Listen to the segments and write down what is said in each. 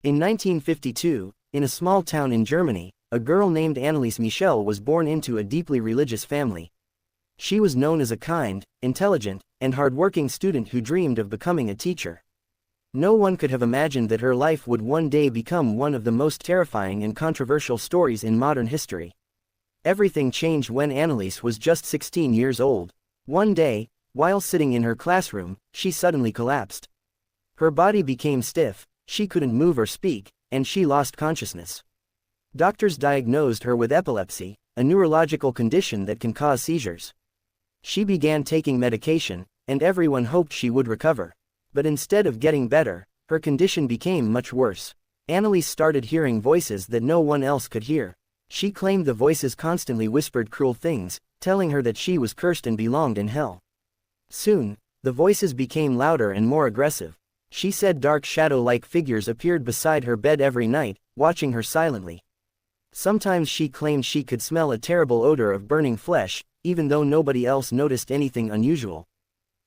In 1952, in a small town in Germany, a girl named Anneliese Michel was born into a deeply religious family. She was known as a kind, intelligent, and hardworking student who dreamed of becoming a teacher. No one could have imagined that her life would one day become one of the most terrifying and controversial stories in modern history. Everything changed when Anneliese was just 16 years old. One day, while sitting in her classroom, she suddenly collapsed. Her body became stiff, she couldn't move or speak, and she lost consciousness. Doctors diagnosed her with epilepsy, a neurological condition that can cause seizures. She began taking medication, and everyone hoped she would recover. But instead of getting better, her condition became much worse. Anneliese started hearing voices that no one else could hear. She claimed the voices constantly whispered cruel things, telling her that she was cursed and belonged in hell. Soon, the voices became louder and more aggressive. She said dark shadow-like figures appeared beside her bed every night, watching her silently. Sometimes she claimed she could smell a terrible odor of burning flesh, even though nobody else noticed anything unusual.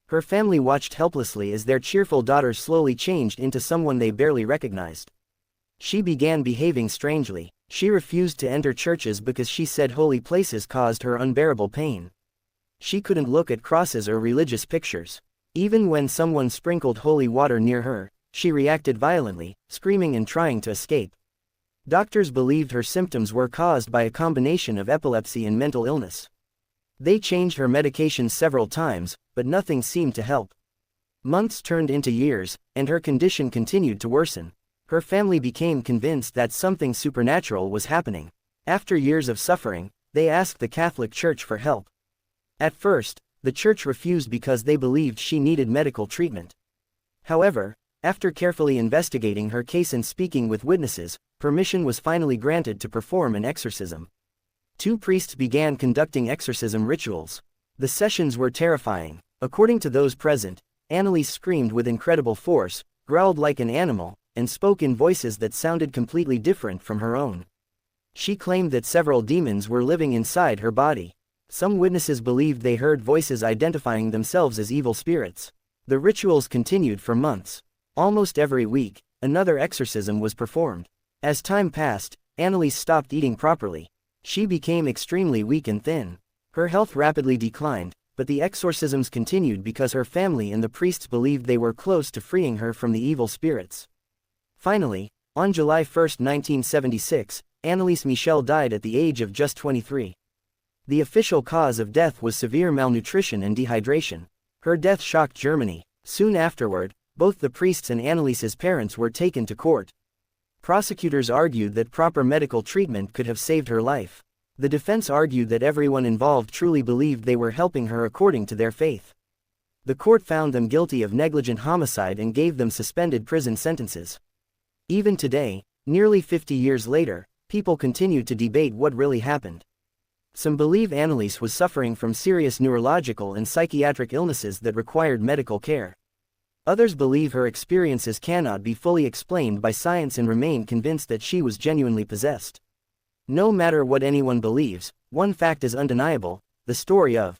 Her family watched helplessly as their cheerful daughter slowly changed into someone they barely recognized. She began behaving strangely. She refused to enter churches because she said holy places caused her unbearable pain. She couldn't look at crosses or religious pictures. Even when someone sprinkled holy water near her, she reacted violently, screaming and trying to escape. Doctors believed her symptoms were caused by a combination of epilepsy and mental illness. They changed her medications several times, but nothing seemed to help. Months turned into years, and her condition continued to worsen. Her family became convinced that something supernatural was happening. After years of suffering, they asked the Catholic Church for help. At first, the church refused because they believed she needed medical treatment. However, after carefully investigating her case and speaking with witnesses, permission was finally granted to perform an exorcism. 2 priests began conducting exorcism rituals. The sessions were terrifying. According to those present, Anneliese screamed with incredible force, growled like an animal, and spoke in voices that sounded completely different from her own. She claimed that several demons were living inside her body. Some witnesses believed they heard voices identifying themselves as evil spirits. The rituals continued for months. Almost every week, another exorcism was performed. As time passed, Anneliese stopped eating properly. She became extremely weak and thin. Her health rapidly declined, but the exorcisms continued because her family and the priests believed they were close to freeing her from the evil spirits. Finally, on July 1, 1976, Anneliese Michel died at the age of just 23. The official cause of death was severe malnutrition and dehydration. Her death shocked Germany. Soon afterward, both the priests and Anneliese's parents were taken to court. Prosecutors argued that proper medical treatment could have saved her life. The defense argued that everyone involved truly believed they were helping her according to their faith. The court found them guilty of negligent homicide and gave them suspended prison sentences. Even today, nearly 50 years later, people continue to debate what really happened. Some believe Anneliese was suffering from serious neurological and psychiatric illnesses that required medical care. Others believe her experiences cannot be fully explained by science and remain convinced that she was genuinely possessed. No matter what anyone believes, one fact is undeniable: the story of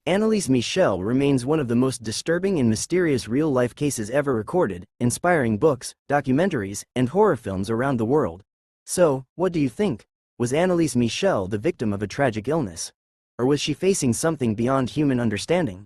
Anneliese Michel remains one of the most disturbing and mysterious real-life cases ever recorded, inspiring books, documentaries, and horror films around the world. So, what do you think? Was Anneliese Michel the victim of a tragic illness? Or was she facing something beyond human understanding?